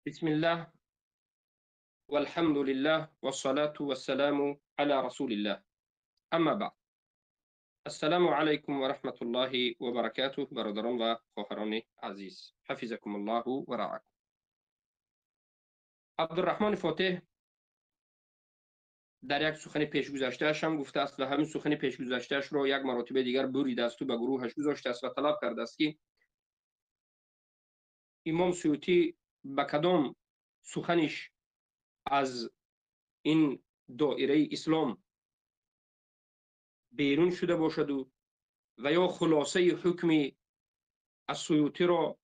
بسم الله والحمد لله والصلاة والسلام على رسول الله. أما بعد، السلام عليكم ورحمة الله وبركاته. برادران و خواهران عزیز، حفظكم الله و رعاكم. عبدالرحمن فاتح در یک سخن پیشگذشته‌اش هم گفته است و همین سخن پیشگذشته‌اش را یک مرتبه دیگر بریده است و به گروهش گذاشته است و طلب کرده است که امام سیوطی به کدام سخنش از این دایره اسلام بیرون شده باشد و یا خلاصه حکم السیوطی را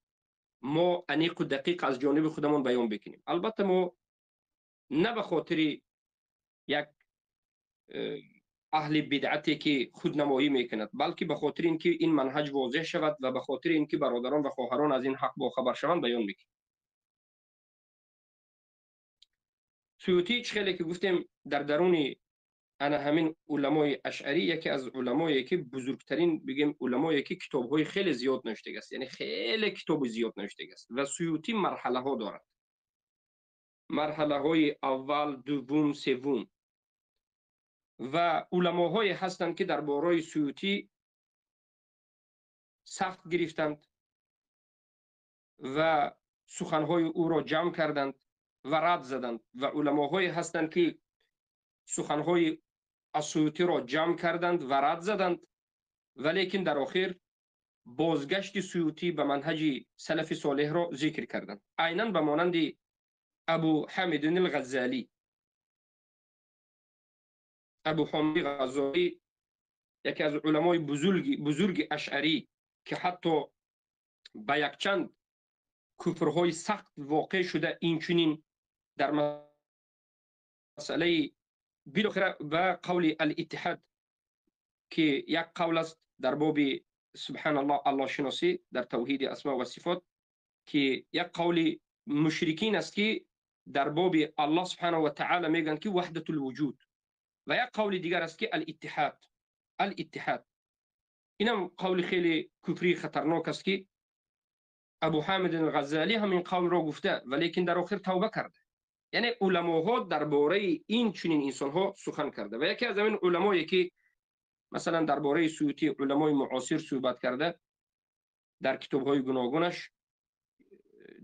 ما انیق و دقیق از جانب خودمان بیان بکنیم. البته ما نه به خاطر یک اهل بدعتی که خودنمایی میکند، بلکه به خاطر اینکه این منهج واضح شود و به خاطر اینکه برادران و خواهران از این حق باخبر شوند بیان میکنیم. سیوطی خیلی که گفتیم در درون انا همین علمای اشعری یکی از علمایی که بزرگترین بگیم علمایی که کتاب‌های خیلی زیاد نوشته است، یعنی خیلی کتاب زیاد نوشته است و سیوطی مرحله ها دارد، مرحله های اول، دوم، سوم و علماهای هستند که درباره سیوطی سخت گرفتند و سخنهای او را جمع کردند و رد زدند و علماهای هستند که سخنهای سیوطی را جمع کردند و رد زدند، ولیکن در آخر بازگشت سیوطی به منهج سلف صالح را ذکر کردند. عیناً به مانند ابو حامد الغزالی. ابو حامد غزالی یکی از علمای بزرگ اشعری که حتی به یک چند کفرهای سخت واقع شده، این چنین در مسئله بالاخره و قول الاتحاد که یک قول است در باب سبحان الله الله شناسی در توحید اسماء و صفات، که یک قول مشرکین است که در باب الله سبحانه و تعالی میگن که وحدت الوجود، و یک قول دیگر است که الاتحاد. اینم قول خیلی کفری خطرناک است که ابو حامد الغزالی همین قول را گفته ولیکن در آخر توبه کرده. یعنی علماها درباره این چنین انسان ها سخن کرده و یکی از همین علمایی که مثلا درباره سیوطی علمای معاصر صحبت کرده در کتاب های گوناگونش،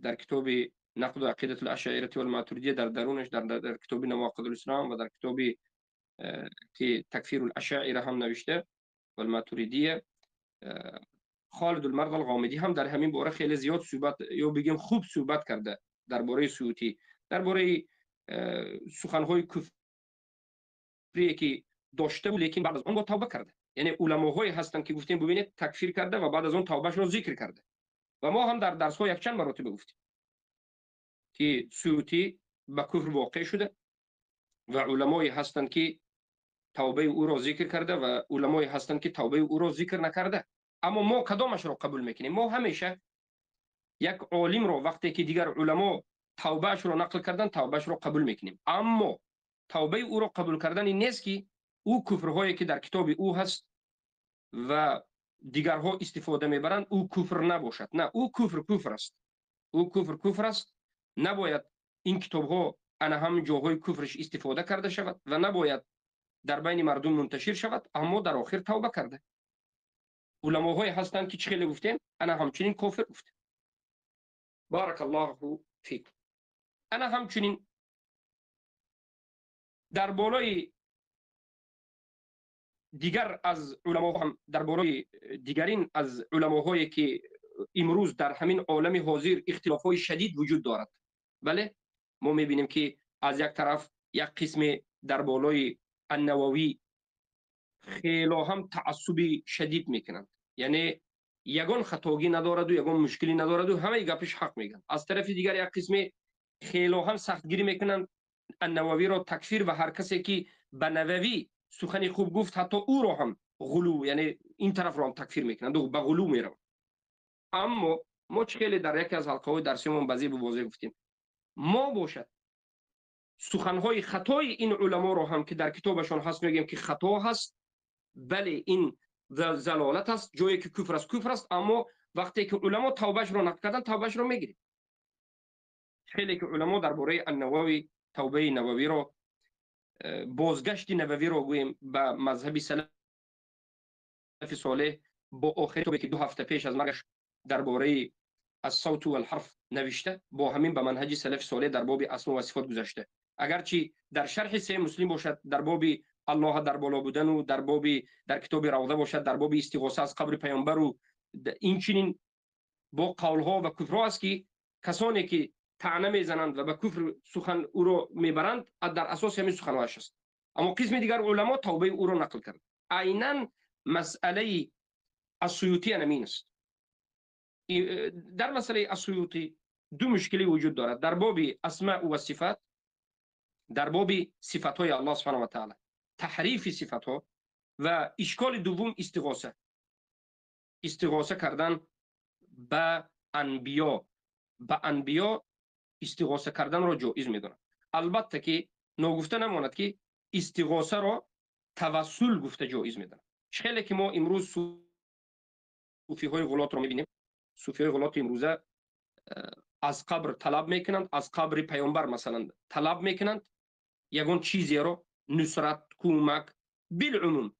در کتاب نقد عقیده الاشاعره والماتریدیه در درونش، در کتاب نواقض الاسلام و در کتاب که تکفیر الاشاعره هم نوشته والماتریدیه، خالد المرض الغامدی هم در همین باره خیلی زیاد صحبت یا بگیم خوب صحبت کرده درباره سیوطی، درباره سخنهای کفری که داشته بود لیکن بعد از اون با توبه کرده. یعنی علماهای هستند که گفتیم ببینید تکفیر کرده و بعد از اون توبهش رو ذکر کرده و ما هم در درس ها یک چند مرتبه گفتیم که سیوطی به کفر واقع شده و علمای هستند که توبه او را ذکر کرده و علمای هستند که توبه او را ذکر نکرده. اما ما کدامش را قبول میکنیم؟ ما همیشه یک عالم را وقتی که دیگر علما توبهش را نقل کردن توبهش را قبول میکنیم، اما توبه او را قبول کردن این نیست که او کفرهایی که در کتاب او هست و دیگرها استفاده میبرند او کفر نباشد. نه، او کفر است، او کفر است. نباید این کتاب ها انا هم جاهای کفرش استفاده کرده شود و نباید در بین مردم منتشر شود، اما در آخر توبه کرده. علماهای هستند که چخیلی گفتیم انا همچنین کافر گفتیم. بارک الله فیکم. انا همچنین در بالای دیگر از علما هم در بالای دیگرین از علماهایی که امروز در همین عالم حاضر اختلافات شدید وجود دارد، بله ما میبینیم که از یک طرف یک قسم در بالای النووی خیلی هم تعصب شدید میکنند، یعنی یگان خطاگی ندارد و یگان مشکلی ندارد و همه گپش حق میگن. از طرف دیگر یک قسم خیلی هم سختگیری میکنند النووی را تکفیر و هر کسی که به نووی سخنی خوب گفت حتی او را هم غلو، یعنی این طرف را هم تکفیر میکنند و به غلو میروند. اما ما خیلی در یکی از حلقه‌های درسیمون بازی به واضح گفتیم ما باشد سخنهای خطای این علما را هم که در کتابشون هست میگیم که خطا هست، بله این زلالت است، جایی که کفر است، اما وقتی که علما توبهش را نقل کردن توبهش را میگیریم. خیلی که علما درباره النووی توبه نووی رو بازگشت نووی رو گوییم به مذهب سلف صالح با آخر توبه که 2 هفته پیش از مرگش درباره الصوت والحرف نوشته، با همین به منهج سلف صالح در باب اسما و صفات گذشته. اگرچه در شرح صحیح مسلم باشد در باب الله در بالا بودن و در باب در کتاب روضه باشد در باب استغاثه از قبر پیامبر و این چنین با قولها و کفرها است که کسانی که طعنه میزنند و به کفر سخن او را میبرند در اساس همین سخنهایش است. اما قسم دیگر علما توبه او را نقل کرد. عیناً مسئله السیوطی همین است. در مسئله السیوطی 2 مشکلی وجود دارد در باب اسماء و صفات، در باب صفاتهای الله سبحانه و تعالی، تحریف صفاتها، و اشکال دوم استغاثه کردن به انبیا استغاثه کردن را جایز میدونن. البته که نگفته نماند که استغاثه را توسل گفته جایز میدونن. خیلی که ما امروز صوفی های غلات رو میبینیم. صوفی های غلات امروزه از قبر طلب میکنند، از قبر پیامبر مثلا طلب میکنند یگان چیزی رو، نصرت، کمک، بالعموم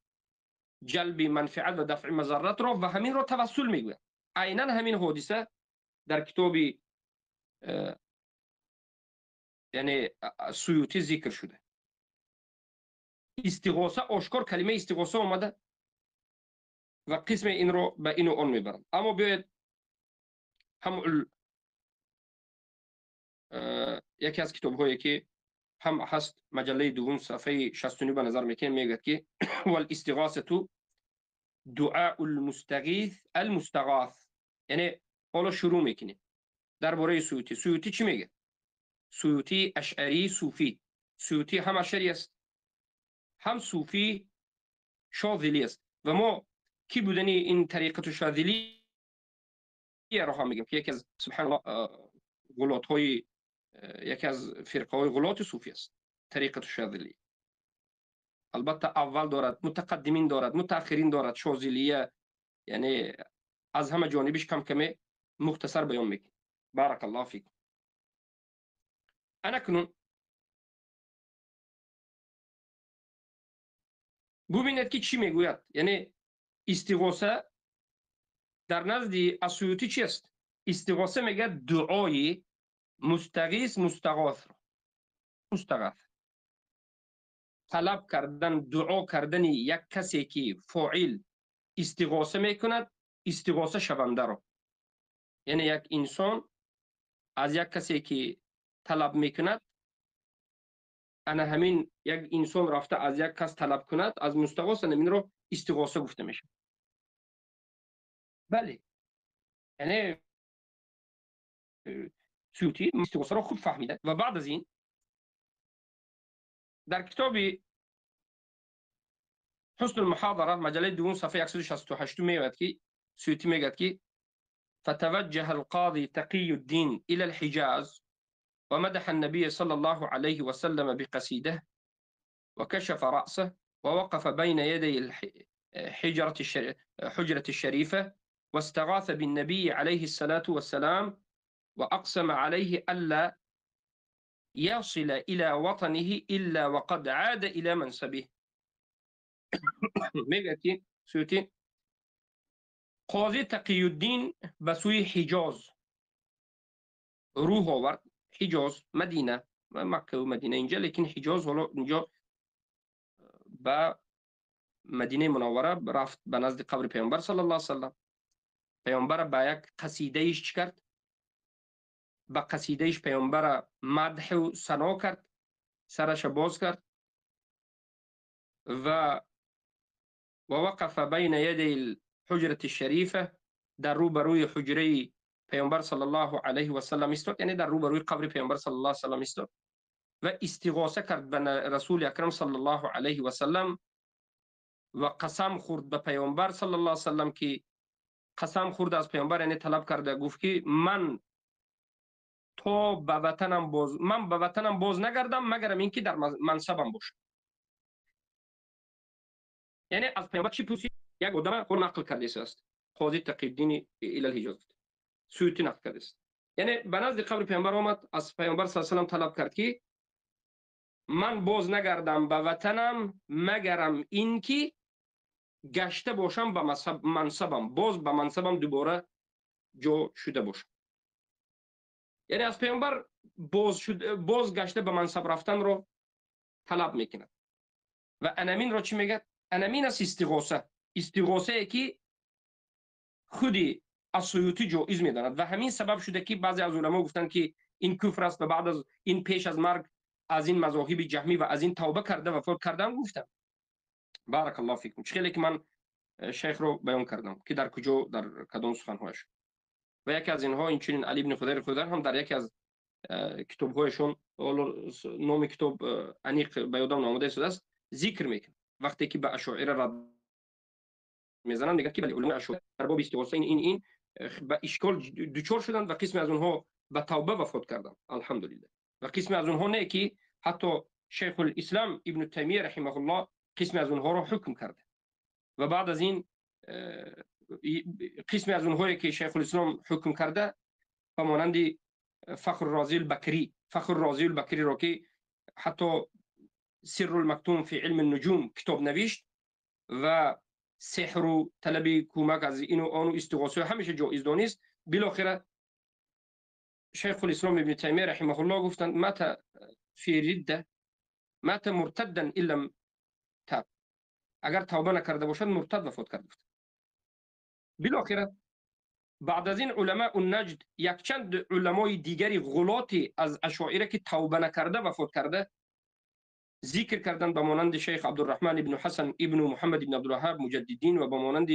جلب منفعت و دفع مضرت را، و همین را توسل میگویند. عیناً همین حادثه در کتاب یعنی سیوطی ذکر شده. استغاثه آشکار کلمه استغاثه آمده و قسم این رو به این و آن میبرند. اما بیاید هم یکی از کتاب هایی که هم هست مجله دوم صفحه 69 به نظر میکنه میگه که والاستغاثه دعاء المستغیث المستغاث. یعنی حالا شروع میکنیم درباره سیوطی. سیوطی چی میگه؟ سیوطی اشعری صوفی. سیوطی هم اشعری است هم صوفی شاذلی است و ما کی بودنی این طریقت شاذلی را هم میگیم که یکی از سبحان الله غلات های یکی از فرقه های غلات صوفی است طریقت شاذلی. البته اول دارد، متقدمین دارد، متأخرین دارد. شاذلیه یعنی از همه جانبش کم کمی مختصر بیان میکنم. بارک الله فیکم. انا کنون ببینید که چی میگوید. یعنی استغاثه در نزد السیوطی چی است؟ استغاثه میگه دعای مستغیث مستغاث را. مستغاث طلب کردن، دعا کردن یک کسی که فاعل استغاثه میکند استغاثه شونده را. یعنی یک انسان از یک کسی که طلب میکند، انا همین یک انسان رفته از یک کس طلب کند از مستغاث، همین رو استغاثه گفته میشه. بله یعنی سیوطی استغاثه را خوب فهمیده. و بعد از این در کتاب حسن المحاضره مجله دوم صفحه 168 میگوید که سیوطی میگوید که فتوجه القاضي تقي الدين الى الحجاز ومدح النبي صلى الله عليه وسلم بقصيده وكشف رأسه ووقف بين يدي حجرة الشريفة واستغاث بالنبي عليه الصلاة والسلام وأقسم عليه ألا يصل إلى وطنه إلا وقد عاد إلى منصبه. میگه سیوطی قاضی تقی الدین به سوی حجاز روح آورد. حجاز مدینه و مکه و مدینه اینجا، لیکن حجاز حالا اینجا به مدینه منوره رفت به نزد قبر پیامبر صلی الله علیه وسلم. پیامبر به یک قصیده ایش چی کرد؟ به قصیده ایش پیامبر مدح و ثنا کرد، سرش باز کرد و وقف بین ید الحجره الشریفه، در روبروی حجره پیامبر صلی الله علیه و سلم ایستاد. یعنی در روبروی قبر پیامبر صلی الله علیه و سلم ایستاد و استغاثه کرد به رسول اکرم صلی الله علیه و سلم و قسم خورد به پیامبر صلی الله علیه و سلم که قسم خورد از پیامبر، یعنی طلب کرده گفت که من به وطنم باز نگردم مگر اینکه در منصبم باشم. یعنی از پیامبر چی پرسید؟ یک آدم خود نقل کرده است قاضی تقی الدین الی الحجاز. سیوطی نقل کرده است. یعنی به نزد قبر پیامبر آمد، از پیامبر صلی الله علیه و آله طلب کرد که من باز نگردم به وطنم مگرم اینکه گشته باشم به منصبم، باز به منصبم دوباره جو شده باشم. یعنی از پیامبر باز گشته به منصب رفتن رو طلب میکند. و انامین را چی میگه؟ انامین است استغاثه. استغاثه ای که خودی السیوطی جایز میداند و همین سبب شده که بعضی از علما گفتن که این کفر است و بعد از این پیش از مرگ از این مذاهب جهمی و از این توبه کرده و فوت کردن گفتن. بارک الله فیکم. خیلی که من شیخ رو بیان کردم که در کجا در کدام سخنهایش. و یکی از اینها این چنین علی بن خدیر خدیر هم در یکی از کتابهایشون، نام کتاب انیق به یادم آمده است، ذکر میکنه وقتی که به اشاعره رد میزنن میگن که بله علمای اشاعره در باب استغاثه این به اشکال دچار شدند و قسمی از اونها به توبه وفات کردند الحمدلله. و قسمی از اونها نه که حتی شیخ الاسلام ابن تیمیه رحمه الله قسمی از اونها را حکم کرده. و بعد از این قسمی از اونهایی که شیخ الاسلام حکم کرده به مانند فخر رازی البکری را که حتی سر المکتوم فی علم النجوم کتاب نوشت و سحر و طلب کمک از این و آن و استغاثه همیشه جایز دانست. بالاخره شیخ الاسلام ابن تیمیه رحمه الله گفتند مات فی رده، مات مرتدا ان لم تاب، اگر توبه نکرده باشد مرتد وفات کرده. بالاخره بعد از این علماء النجد یک چند علمای دیگری غلاتی از اشاعره که توبه نکرده وفات کرده ذکر کردن به مانند شیخ عبدالرحمن ابن حسن ابن محمد ابن عبدالوهاب مجددین و به مانند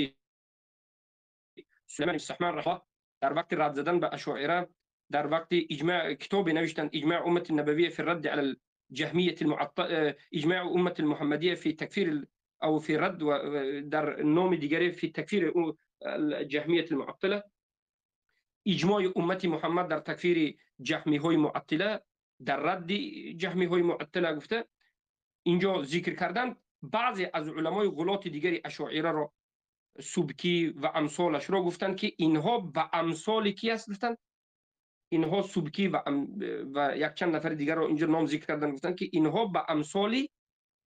سلیمان السحمان رحمه در وقت رد زدن به اشاعره در وقت اجماع کتاب نوشتن اجماع امت النبویه فی الرد على الجهمیه المعطله، اجماع امت المحمدیه فی تکفیر او فی رد و در نام دیگری فی تکفیر الجهمیه المعطله، اجماع امت محمد در تکفیر جهمی های معطله در رد جهمی های معطله گفته. اینجا ذکر کردن بعضی از علمای غلات دیگری اشاعره را سبکی و امثالش را گفتند که اینها به امثال کی است گفتند، اینها سبکی و یک چند نفر دیگر را اینجا نام ذکر کردن گفتند که اینها به امثال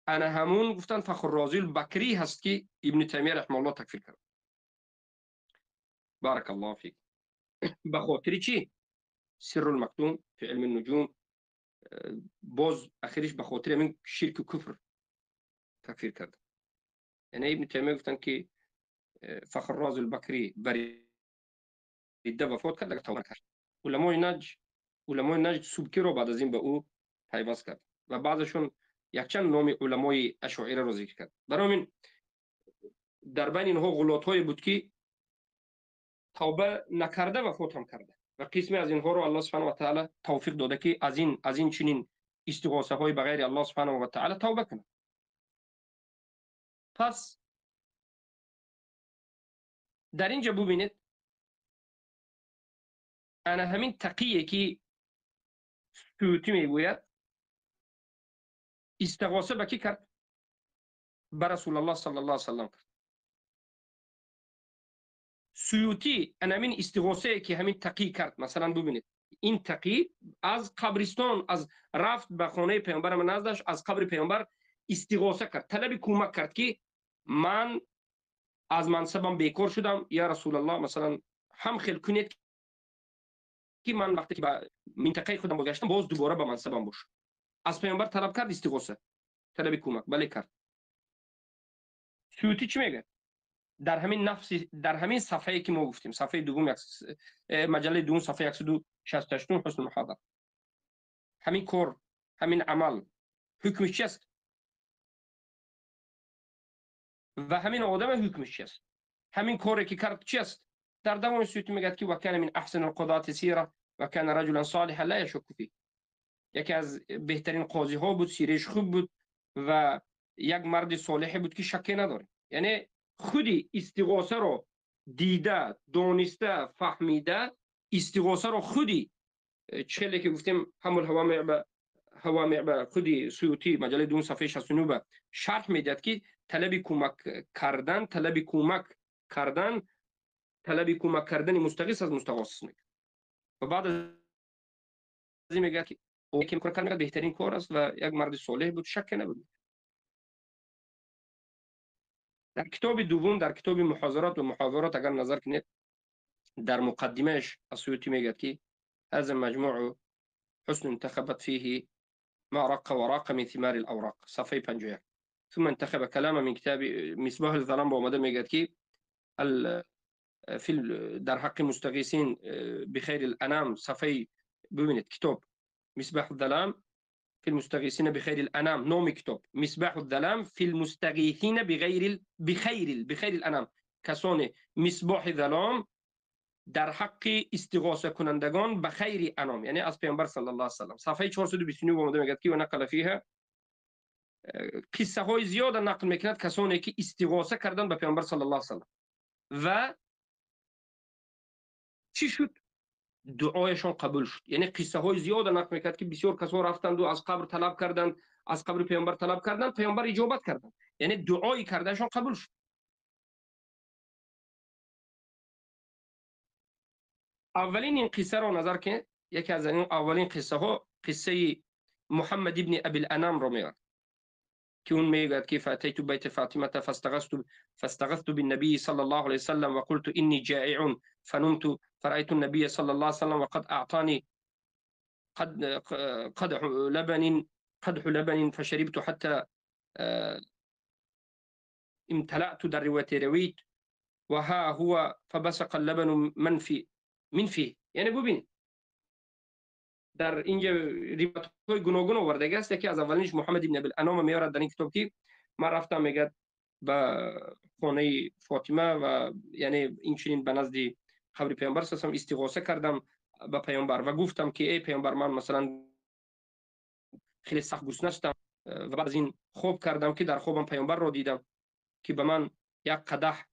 انا همون گفتند فخر رازی البکری هست که ابن تیمیه رحمه الله تکفیر کرد. بارک الله فیک. به خاطر چی؟ سر المکتوم فی علم النجوم باز اخرش به خاطر همین شرک و کفر تکفیر کرد. یعنی ابن تیمیه گفتن که فخر راز البکری بریده وفات کرد اگر توبه کرد. علمای نجد سبکی رو بعد از این به او پیوست کرد و بعضشون یک چند نام علمای اشاعره رو ذکر کرد. برای همین در بین اینها غلات‌های بود که توبه نکرده وفات هم کرده و قسمی از اینها رو الله سبحانه و تعالی توفیق داده که از این چنین استغاثه های بغیر الله سبحانه و تعالی توبه کنه. پس در اینجا ببینید انا همین تقیه که سیوطی میگوید استغاثه به کی کرد؟ به رسول الله صلی الله علیه و سلم کرد. سیوطی انا همین استغاثه که همین تقی کرد، مثلا ببینید این تقی از قبرستان از رفت به خانه پیامبر من نزدش از قبر پیامبر استغاثه کرد، طلب کمک کرد که من از منصبم بیکار شدم یا رسول الله مثلا هم خیل کنید که من وقتی که به منطقه خودم بازگشتم باز دوباره به منصبم باشه. از پیامبر طلب کرد استغاثه، طلب کمک، بله کرد. سیوطی چی میگه؟ در همین صفحه که ما گفتیم، صفحه دوم مجله دوم صفحه 168 حسن المحاضره، همین کار همین عمل حکمش چی است و همین آدم حکمش چی است؟ همین کاری که کرد چی است؟ در دوام سیوطی میگه که وکان من احسن القضاة سیره و کان رجلا صالحا لا یشک فیه، یکی از بهترین قاضی ها بود، سیرش خوب بود و یک مرد صالح بود که شکی نداره. یعنی خودی استغاثه رو دیده، دانسته، فهمیده، استغاثه رو خودی چخیلی که گفتیم همون هوامع به خودی سیوطی مجله دون صفحه 69 به شرح میداد که طلب کمک کردن مستغیث از مستغاث میگه. و بعد از این میگه که او که میکنه کار بهترین کار است و یک مرد صالح بود، شک نبود. در کتاب دوم، در کتاب محاضرات و محاورات اگر نظر کنید، در مقدمهش السیوطی میگه که هذا مجموع حسن انتخبت فيه ما رق وراق من ثمار الاوراق، صفحه 51. ثم انتخب كلاما من كتاب مصباح الظلام با اومده میگه که في در حق مستغیثین بخیر الانام، صفحه ببینید کتاب مصباح الظلام في المستغيثين بخير الانام، نوم كتاب مصباح الظلام في المستغيثين بخير الانام، کسان مصباح ظلام در حق استغاثه کنندگان به خیر انام، یعنی از پیامبر صلی الله علیه و سلم. صفحه 429 اومده میگه که و نقل فيها قصه های زیاد نقل میکند کسانی که استغاثه کردن به پیامبر صلی الله علیه و سلم و چی شد؟ دعایشان قبول شد. یعنی قصه های زیاد نقل میکرد که بسیار کسا رفتند و از قبر طلب کردند، از قبر پیامبر طلب کردند، پیامبر اجابت کردند، یعنی دعای کردهشان قبول شد. اولین این قصه رو نظر کنید، یکی از این اولین قصه ها قصه محمد ابن ابی الانام رو میاد که اون میگه که فاتیت بیت فاطمه فاستغثت بالنبي صلى الله عليه وسلم وقلت اني جائع فنمت فرأيت النبي صلى الله عليه وسلم وقد اعطاني قدح لبن فشربت حتى امتلأت، در روایت روید و ها هو فبصق اللبن من فيه. یعنی ببین در اینجا روایت های گوناگون آورده است. یکی از اولینش محمد ابن ابی الانام میارد در این کتاب که من رفتم میگه به خانه فاطمه و یعنی این چنین به نزد قبر پیامبر صلی الله علیه و استغاثه کردم به پیامبر و گفتم که ای پیامبر من مثلا خیلی سخت گسنه هستم و بعد از این خواب کردم که در خوابم پیامبر رو دیدم که به من یک قدح،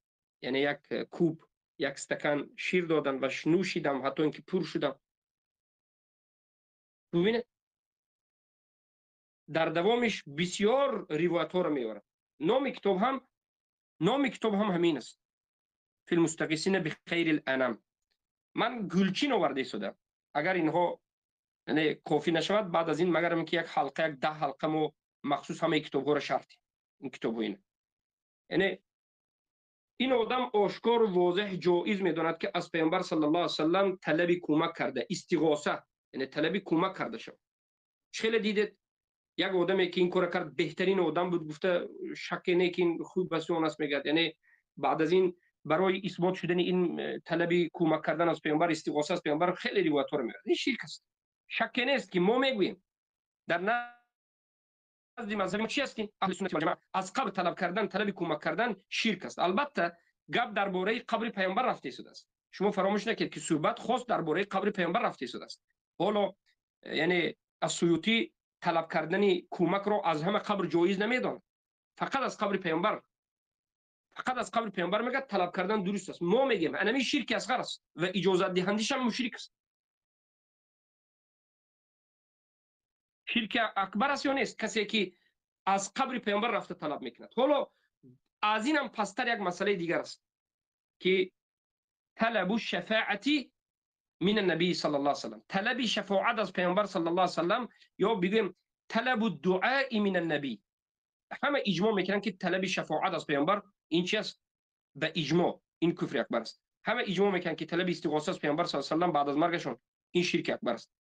یعنی یک کوب، یک استکان شیر دادن و نوشیدم حتی اینکه پر شدم. ببینید در دوامش بسیار روایت ها رو میاره. نام کتاب هم همین است، فی المستغیثین بخیر الانام. من گلچین آورده شده، اگر اینها یعنی کافی نشود بعد از این مگرم که یک حلقه، یک 10 حلقه مو مخصوص همه کتاب ها رو شرطی این کتاب ها اینه. یعنی این آدم آشکار و واضح جایز میداند که از پیامبر صلی الله علیه و سلم طلب کمک کرده، استغاثه یعنی طلب کمک کرده شد. خیلی دیدید یک آدمی که این کار کرد بهترین آدم بود، گفته شک نه که این خوب بسیار است میگه، یعنی بعد از این برای اثبات شدن این طلب کمک کردن از پیامبر، استغاثه از پیامبر، خیلی روایت ها رو میاره. این شرک است. شک نیست که ما میگوییم در نزد مذهب چی است که اهل سنت و جماعت از قبر طلب کردن، طلب کمک کردن شرک است. البته گپ درباره قبر پیامبر رفته شده است. شما فراموش نکنید که صحبت خاص درباره قبر پیامبر رفته شده است. حالا یعنی السیوطی طلب کردن کمک را از همه قبر جایز نمیداند، فقط از قبر پیامبر میگه طلب کردن درست است. ما میگیم انمی شرک اصغر است و اجازت دهندش هم مشرک است. شرک اکبر است یا نیست کسی که از قبر پیامبر رفته طلب میکند؟ حالا از این هم پستر یک مسئله دیگر است که طلب الشفاعتی من النبی صلی الله علیه و سلم، طلب شفاعت از پیامبر صلی الله علیه و سلم، یا بگیم طلب الدعاء من النبی. همه اجماع میکنن که طلب شفاعت از پیامبر این چی است؟ به اجماع این کفر اکبر است. همه اجماع میکنن که طلب استغاثه از پیامبر صلی الله علیه و سلم بعد از مرگشون این شرک اکبر است.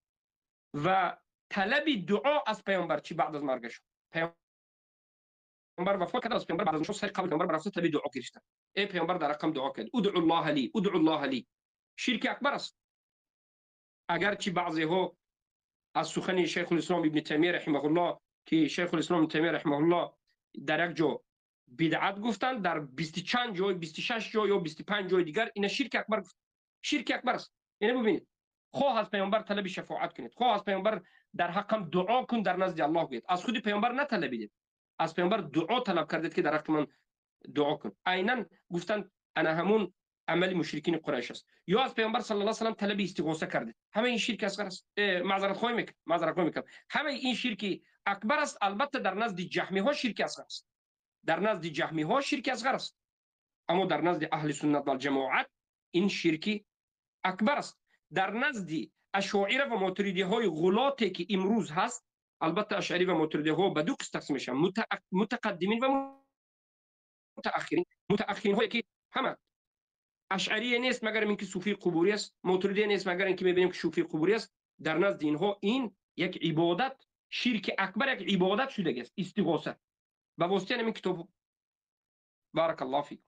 و طلب دعا از پیامبر چی بعد از مرگشون؟ پیامبر وفات کرد، از پیامبر بعد از مرگ قبل پیامبر رفته طلب دعا گرفتن. ای پیامبر در رقم دعا کرد، ادعو الله لی، ادعو الله لی. شرک اکبر است. اگرچه بعضی ها از سخن شیخ الاسلام ابن تیمیه رحمه الله که شیخ الاسلام ابن تیمیه رحمه الله در یک جا بدعت گفتن، در 20 چند جای، 26 جای یا 25 جای دیگر این شرک اکبر گفت. شرک اکبر است. یعنی ببینید خواه از پیامبر طلب شفاعت کنید، خواه از پیامبر در حقم دعا کن در نزد الله گوید. از خود پیامبر نطلبید، از پیامبر دعا طلب کردید که در حق من دعا کن. عیناً گفتن انا همون عمل مشرکین قریش است. یا از پیامبر صلی الله علیه و سلم طلب استغاثه کرده، همه این شرک اصغر است. معذرت خواهی میکنم، همه این شرک اکبر است. البته در نزد جهمی ها شرک اصغر است، در نزد جهمی ها شرک اصغر است، اما در نزد اهل سنت و جماعت این شرک اکبر است. در نزد اشاعره و ماتریدی های غلاطی که امروز هست، البته اشعری و ماتریدی ها به دو قسم تقسیم میشن، متقدمین و متأخرین. متأخرین هایی که همه اشعری نیست مگر اینکه صوفی قبوری است، ماتریدی نیست مگر اینکه میبینیم که صوفی قبوری است. در نزد اینها این یک عبادت، شرک اکبر یک عبادت شده است، استغاثه به واسطه همین کتاب. بارک الله فیک.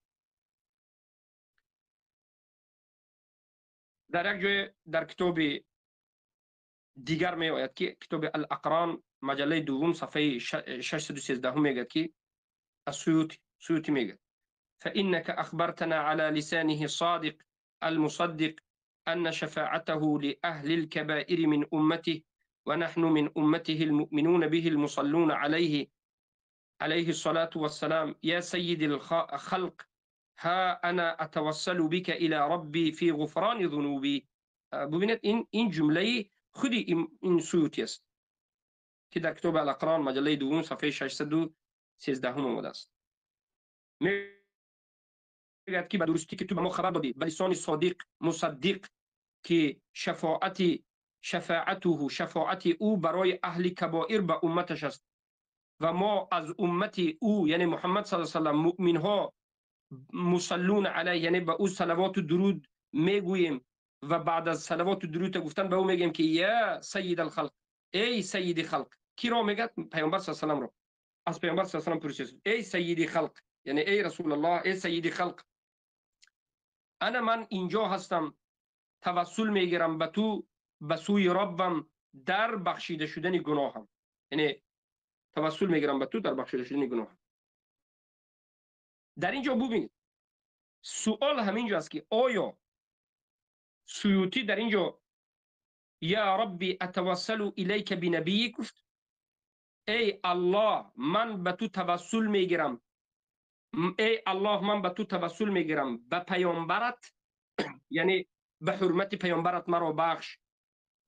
در یک جای در کتاب دیگر می آید که کتاب الاقران مجله دوم صفحه 613 میگه که السیوطی میگه فإنك أخبرتنا على لسانه الصادق المصدق أن شفاعته لأهل الكبائر من أمته ونحن من أمته المؤمنون به المصلون عليه الصلاة والسلام يا سيد الخلق ها أنا أتوسل بك إلى ربي في غفران ذنوبي. ببینید این جمله خودی این سیوطی است که در کتاب الاقران مجله دوم صفحه 613 آمده است. میگه که به درستی که تو به ما خبر دادی به لسان صادق مصدق که شفاعت او برای اهل کبائر به امتش است و ما از امت او یعنی محمد صلی الله علیه و سلم مؤمن ها مصلون علیه یعنی به او صلوات و درود میگوییم و بعد از صلوات و درود گفتن به او میگیم که یا سید الخلق، ای سید خلق. کی را میگه؟ پیامبر صلی الله علیه و سلم را. از پیامبر صلی الله علیه و سلم پرسید ای سید خلق یعنی ای رسول الله، ای سید خلق، من اینجا هستم توسل میگیرم به تو به سوی ربم در بخشیده شدن گناهم. یعنی توسل میگیرم به تو در بخشیده شدن گناهم. در اینجا ببینید سوال همینجا است که آیا سیوطی در اینجا یا ربی اتوسل الیک بنبیک گفت ای الله من به تو توسل میگیرم، ای الله من به تو توسل میگیرم به پیامبرت، یعنی به حرمت پیامبرت مرا بخش،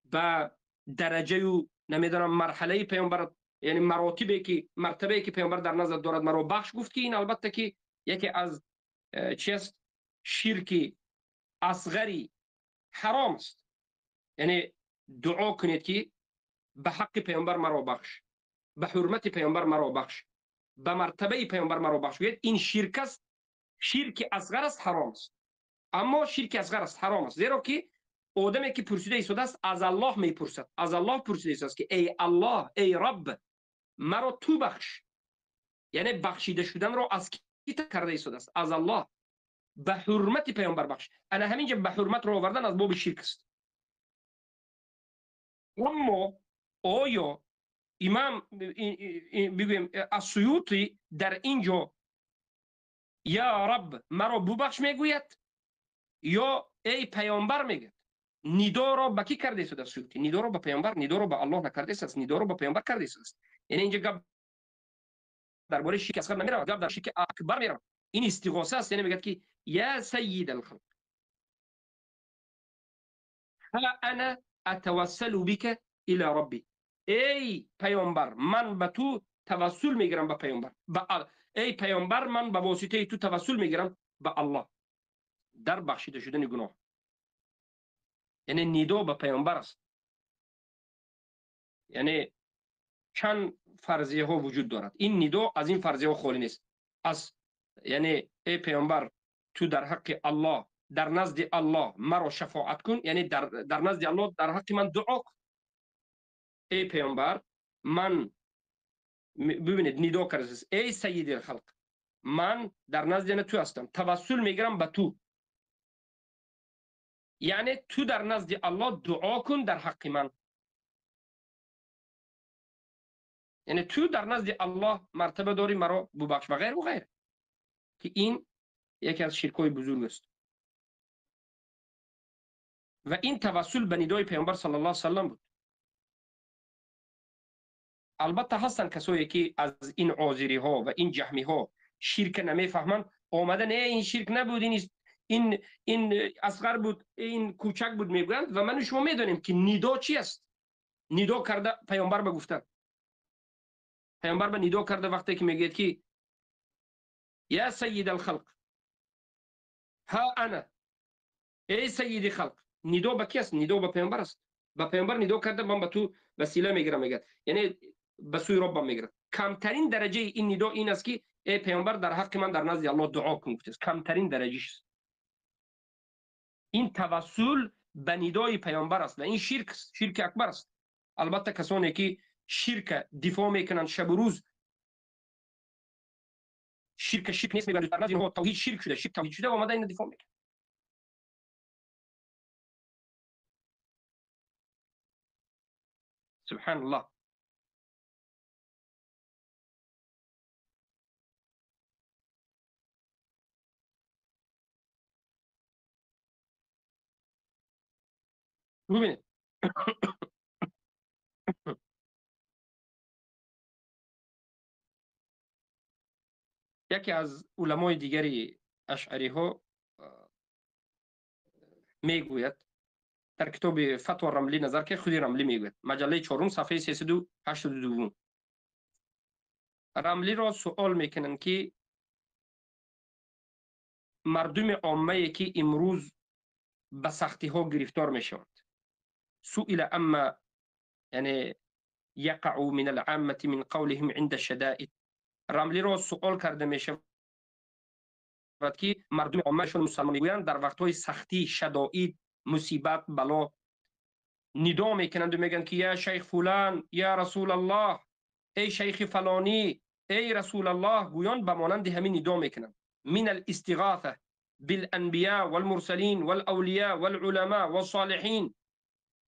به درجه و نمیدونم مرحله پیامبرت، یعنی مرتبه که پیامبر در نظر دارد مرا بخش. گفت که این البته که یکی از چیست شرک اصغری حرام است. یعنی دعا کنید که به حق پیامبر مرا بخش، به حرمت پیامبر مرا بخش، به مرتبه پیامبر مرا بخش. این شرک است، شرک اصغر است، حرام است. اما شرک اصغر است، حرام است، زیرا که آدمی که پرسیده ایستاده است از الله میپرسد، از الله پرسیده ایستاده است که ای الله، ای رب مرا تو بخش، یعنی بخشیده شدن را از کی کرده ایستاده است؟ از الله. به حرمت پیامبر بخش. انا همینجا به حرمت را آوردن از باب شرک است. اما آیا امام بگویم السیوطی در اینجا یا رب مرا ببخش میگوید یا ای پیامبر میگه؟ ندا را به کی کرده است؟ السیوطی ندا را به پیامبر، ندا را به الله نکرده است، ندا را به پیامبر کرده است. یعنی اینجا گپ درباره شرک اصغر نمیره، گپ در شرک اکبر میره. این استغاثه است، یعنی میگه که یا سید الخلق ها انا اتوسل بك الى ربی، ای پیامبر من به تو توسل میگیرم به پیامبر، ای پیامبر من به واسطه تو توسل میگیرم به الله در بخشیده شدن گناه. یعنی ندا به پیامبر است. یعنی چند فرضیه ها وجود دارد. این ندا از این فرضیه ها خالی نیست. از یعنی ای پیامبر تو در حق الله، در نزد الله مرا شفاعت کن، یعنی در نزد الله در حق من دعا کن. ای پیامبر من، ببینید ندا کرده است، ای سید الخلق من در نزد تو هستم، توسل میگیرم به تو، یعنی تو در نزد الله دعا کن در حق من. یعنی تو در نزد الله مرتبه داری مرا ببخش و غیر و غیر. که این یکی از شرکای بزرگ است. و این توسل به ندای پیامبر صلی الله علیه و سلم بود. البته هستن کسایی که از این عازری ها و این جهمی ها شرک نمیفهمند، آمدن این شرک نبود، این اصغر بود، این کوچک بود میگویند. و من و شما میدونیم که ندا چی است. ندا کرده پیامبر به گفتن، پیامبر به ندا کرده وقتی که میگه که یا سید الخلق ها انا، ای سید خلق ندو به کی است؟ ندو به پیامبر است. به پیامبر ندو کرده من به تو وسیله میگیرم میگه، یعنی به سوی رب میگیره. کمترین درجه این ندو این است که ای پیامبر در حق من در نزد الله دعا کن. کمترین درجه است. این توسل به ندای پیامبر است و این شرک است، شرک اکبر است. البته کسانی که شرک دفاع میکنند شب و روز، شرک نیست، میگن در نزد اینها توحید شرک شده، شرک توحید شده و اومده این دفاع میکنه. سبحان الله. ببینید یکی از علمای دیگری اشعری ها میگوید در کتاب فتوا رملی نظر که خودی رملی میگوید، مجله 4 صفحه 382 رملی را سوال میکنن که مردم عامه که امروز به سختی ها گرفتار میشوند، سئل اما یعنی یقع من العامه من قولهم عند الشدائد. رملی را سوال کرده میشود که مردم عامه شون مسلمان میگویند در وقت های سختی، شدائد، مصیبت، بلا ندا میکنند و میگن که یا شیخ فلان، یا رسول الله، ای شیخ فلانی، ای رسول الله، گویان به مانند همین ندا میکنند. من الاستغاثه بالانبیاء والمرسلین والاولیاء والعلماء والصالحین،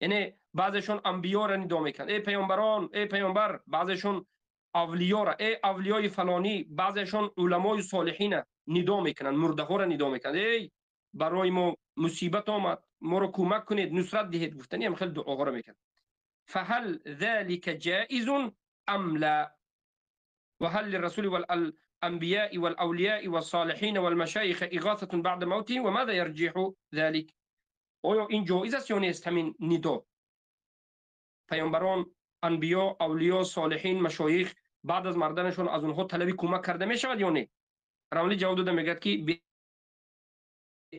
یعنی بعضشون انبیا را ندا میکنند ای پیامبران، ای پیامبر، بعضشون اولیاء را ای اولیای فلانی، بعضشون علمای صالحین ندا میکنند، مرده ها را ندا میکنند ای برای ما مصیبت آمد، ما را کمک کنید، نصرت دهید. گفتنی هم خیلی دعاها را میکنند. فهل ذلك جائز ام لا؟ وهل للرسول والانبياء والاولياء والصالحين والمشايخ اغاثه بعد موته وماذا يرجح ذلك؟ آیا این جایز است یا نیست همین ندا؟ پیامبران، انبیا، اولیا، صالحین، مشایخ بعد از مردنشون از اونها طلب کمک کرده می شود یا نه؟ راولی جواب داده میگه که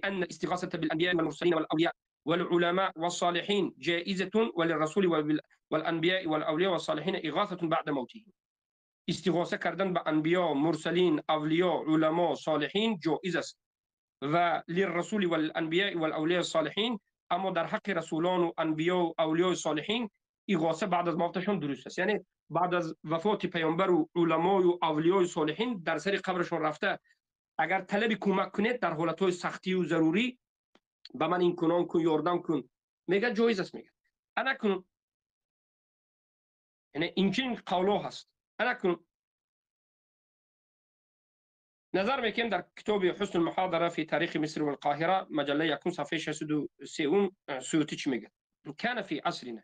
بان الاستغاثه بالانبیاء والمرسلین والاولياء والعلماء والصالحين جائزه وللرسول والانبياء والاولياء والصالحين اغاثه بعد موتهم. استغاثه کردن به انبیا، مرسلین، اولیا، علما، صالحین جایز است و للرسول والانبیاء والاولياء الصالحین، اما در حق رسولان و انبیا و اولیاء صالحین اغاثه بعد از موتشون درست است. یعنی بعد از وفات پیامبر و علما و اولیاء صالحین در سر قبرشون رفته اگر طلب کمک کنید در حالتهای سختی و ضروری، به من این کنان کن، یاردم کن، میگه جایز است. میگه انا کن، یعنی این قولا هست. انا کن نظر میکنیم در کتاب حسن المحاضره في تاريخ مصر والقاهره مجله 1 صفحه 63 سیوطی چی میگه؟ كان في عصرنا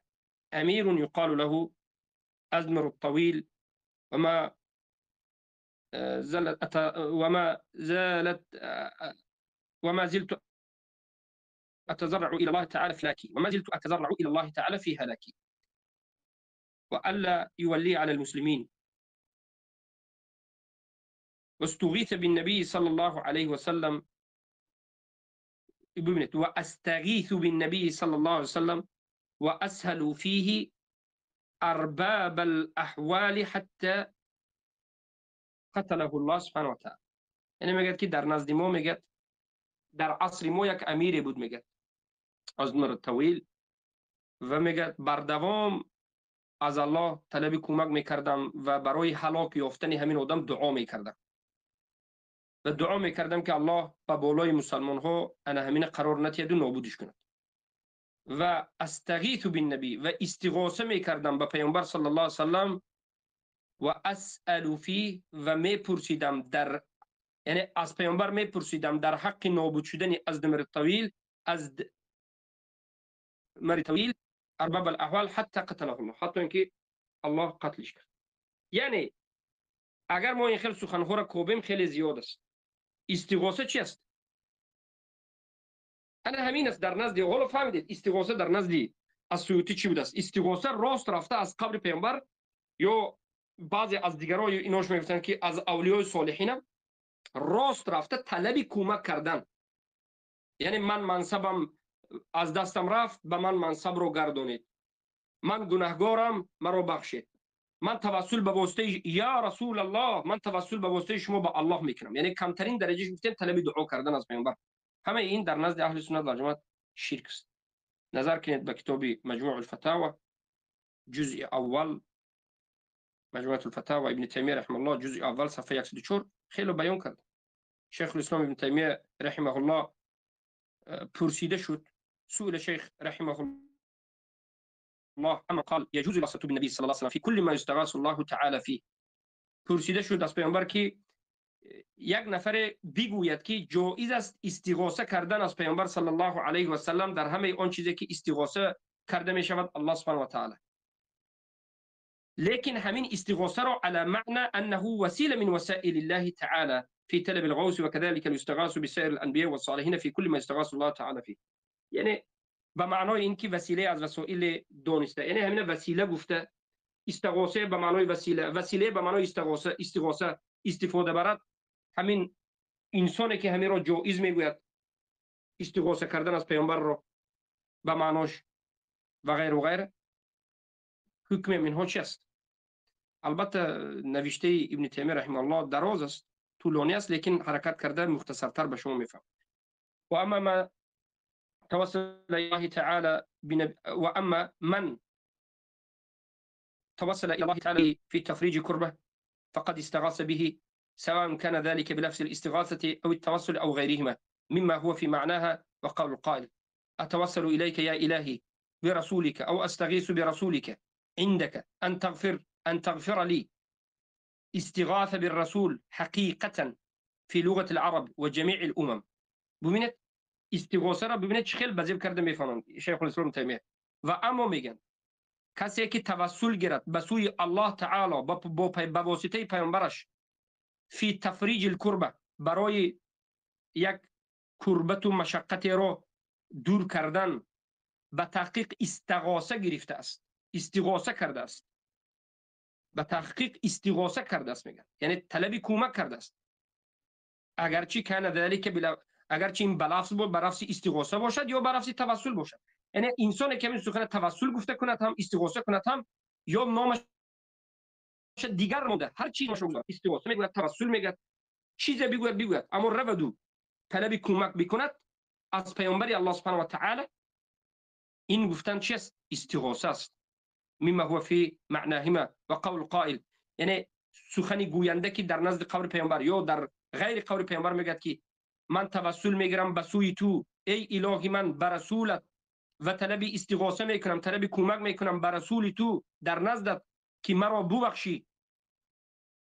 امير يقال له ازمر الطويل وما زالت وما زلت اتزرع الى الله تعالى في هلاكي، وما زلت اتزرع الى الله تعالى في هلاكي والا يولي على المسلمين، واستغيث بالنبي صلى الله عليه وسلم، واستغيث بالنبي صلى الله عليه وسلم واسهل فيه ارباب الاحوال حتى قتله الله سبحانه وتعالى. یعنی میگه که در نزد ما، میگه در عصر ما یک امیری بود، میگه ازمر طویل، و میگه بردوام از الله طلب کمک میکردم و برای هلاک یافتن همین آدم دعا میکردم و دعا میکردم که الله به بالای مسلمان ها انا همین قرار نتید و نابودش کند. و استغیث بالنبی، و استغاثه میکردم به پیامبر صلی الله علیه وسلم، و اسأل فی، و میپرسیدم در، یعنی از پیامبر میپرسیدم در حق نابود شدن از مر طویل، از مر طویل ارباب الاحوال حتی قتله الله، حتی اینکه الله قتلش کرد. یعنی اگر ما این خیلی سخنها را کوبیم خیلی زیاد است. استغاثه چی است؟ انا همین است در نزد، حالا فهمیدید استغاثه در نزد السیوطی چی بوده است؟ استغاثه راست رفته از قبر پیامبر، یا بعضی از دیگرها ایناش میگفتن که از اولیای صالحین راست رفته طلب کمک کردن. یعنی من منصبم از دستم رفت به من منصب رو گردونید، من گناهگارم مرا بخشید، من توسل به واسطه یا رسول الله، من توسل به واسطه شما به الله میکنم. یعنی کمترین درجه گفتیم طلب دعا کردن از پیامبر. همه این در نزد اهل سنت و جماعت شرک است. نظر کنید به کتاب مجموع الفتاوی جزء اول، مجموعه الفتاوی ابن تیمیه رحمه الله جزء اول صفحه 104 خیلی بیان کرد. شیخ الاسلام ابن تیمیه رحمه الله پرسیده شد، سئل شیخ رحمه الله اما قال يجوز الواسطه بالنبي صلى الله عليه وسلم في كل ما يستغاث الله تعالى فيه. پرسیده شد از پیامبر که یک نفر بگوید که جایز است استغاثه کردن از پیامبر صلی الله علیه و سلم در همه آن چیزی که استغاثه کرده می شود الله سبحانه و تعالی، لیکن همین استغاثه را على معنى انه وسیله من وسائل الله تعالی في طلب الغوث وكذلك يستغاث بسائر الانبياء والصالحين في كل ما يستغاث الله تعالی فيه. یعنی به معنای اینکه وسیله از وسایل دانسته، یعنی همین وسیله گفته، استغاثه به معنای وسیله، وسیله به معنای استغاثه استفاده برد. همین انسانی که همین را جایز میگوید استغاثه کردن از پیامبر را به معناش و غیر و غیره، حکم منها چی است؟ البته نوشته ابن تیمیه رحمه الله دراز است، طولانی است، لیکن حرکت کرده مختصرتر به شما میفهم. و اما ما توسل الله تعالی و اما من توسل الى الله تعالى في تفريج كربه فقد استغاث به سواء كان ذلك بلفظ الاستغاثة أو التوسل أو غيرهما مما هو في معناها وقول القائل أتوسل إليك يا إلهي برسولك أو أستغيث برسولك عندك أن تغفر لي. استغاثة بالرسول حقيقة في لغة العرب وجميع الأمم. ببینید استغاثه را ببینید چه خیلی بزرگ کرده میفهمن شیخ الاسلام تیمیه. و اما میگن کسی که توسل گیرد به سوی الله تعالی با واسطه پیامبرش فی تفریج الکربه، برای یک کربت و مشقت را دور کردن، به تحقیق استغاثه گرفته است، استغاثه کرده است، به تحقیق استغاثه کرده است، میگن یعنی طلب کمک کرده است. اگرچه کان ذلک اگرچه این بلفظ بود، بلفظ استغاثه باشد یا بلفظ توسل باشد. یعنی انسانی که همین سخن توسل گفته کند، هم استغاثه کند، هم یا نامش دیگر مونده، هر چیزی باشه، استغاثه میگوید، توسل میگوید، چیزی بگوید، اما رودو طلب کمک بکند از پیامبر الله سبحانه و تعالی، این گفتن چی است؟ استغاثه است. مما هو فی معناهما و قول قائل، یعنی سخنی گوینده که در نزد قول پیامبر یا در غیر قول پیامبر میگه که من توسل میگیرم به سوی تو ای الهی من به رسولت و طلب استغاثه میکنم، طلب کمک میکنم به رسول تو در نزدت که مرا ببخشی.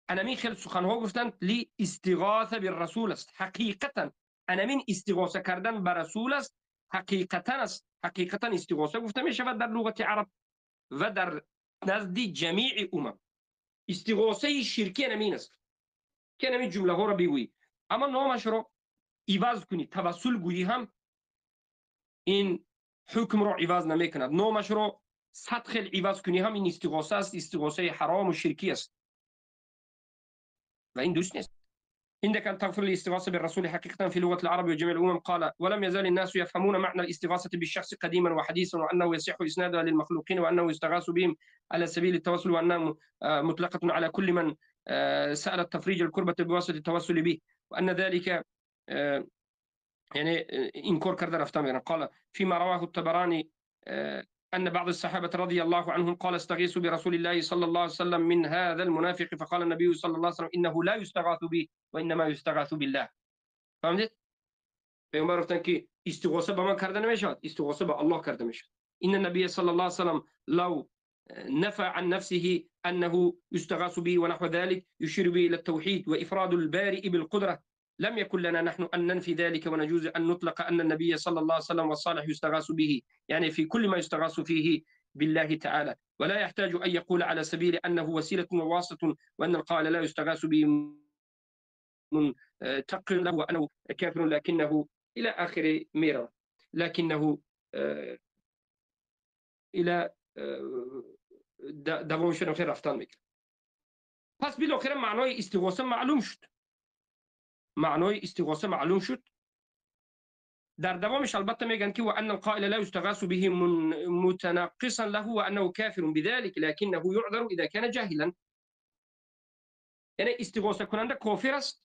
انمین خیلی سخنها گفتن لی استغاثه بالرسول است. حقیقتا انمین استغاثه کردن به رسول است، حقیقتا است، حقیقتا استغاثه گفته می شود در لغت عرب و در نزد جمیع امم. استغاثه شرکی انمین است که انمین جمله ها را بگویی، اما نامش را عوض کنی، توسل گویی، هم این حکم را عوض نمی کند. نامش را صد خیل عوض کنی، هم این استغاثه است، استغاثه حرام و شرکی است و این دوست نیست. عندك أن تغفر الاستغاثة بالرسول حقيقة في لغة العرب وجميع الأمم. قال ولم يزال الناس يفهمون معنى الاستغاثة بالشخص قديما وحديثا، وأنه يصح إسنادها للمخلوقين، وأنه يستغاث بهم على سبيل التوسل، وأنها مطلقة على كل من سأل التفريج الكربة بواسطة التوسل به، وأن ذلك يعني إنكار كرد رفتم. قال فيما رواه الطبراني أن بعض الصحابة رضي الله عنهم قال استغيثوا برسول الله صلى الله عليه وسلم من هذا المنافق، فقال النبي صلى الله عليه وسلم إنه لا يستغاث به وإنما يستغاث بالله. فهمتید؟ پیامبر گفتن که استغاثه به من کرده نمیشود، استغاثه به الله کرده میشود. إن النبي صلى الله عليه وسلم لو نفى عن نفسه أنه يستغاث به ونحو ذلك يشير به إلى التوحيد وإفراد البارئ بالقدرة، لم يكن لنا نحن أن ننفي ذلك، ونجوز أن نطلق أن النبي صلى الله عليه وسلم والصالح يستغاث به، يعني في كل ما يستغاث فيه بالله تعالى، ولا يحتاج أن يقول على سبيل أنه وسيلة وواسطة، وأن القائل لا يستغاث به تقر له وأنه كافر، لكنه إلى آخر ميرا، لكنه إلى دوامشون خیر رفتن میکنه. پس بالاخره معنای استغاثه معلوم شد، معنای استغاثه معلوم شد در دوامش البته میگن که و ان القائل لا يستغاث به متنقصا له وانه كافر بذلك لكنه يعذر اذا كان جاهلا. یعنی استغاثه کننده کافر است،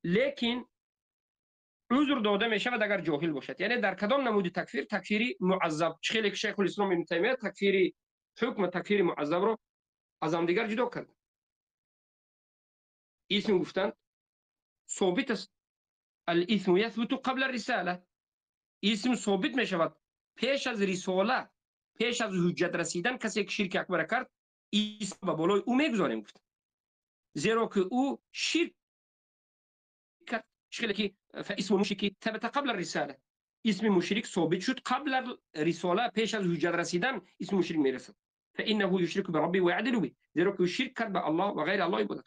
لیکن عذر داده می شود اگر جاهل باشد. یعنی در کدام نمود تکفیر؟ تکفیری معذب. خیلی که شیخ الاسلام ابن تیمیه تکفیری حکم تکفیر معذب رو از هم دیگر جدا کرد. اسم گفتند ثابت است، الاسم یثبت قبل الرساله. اسم ثابت می شود پیش از رساله، پیش از حجت رسیدن. کسی که شرک اکبر کرد اسم به بالای او میگذاریم گفت، زیرا که او شرک کرد. خیلی که اسم مشرک ثبت قبل الرساله، اسم مشرک ثابت شد قبل الرساله، پیش از حجت رسیدن اسم مشرک میرسد. فانه یشرک بربه و یعدل به، زیرا که شرک کرد به الله و غیر الله عبادت.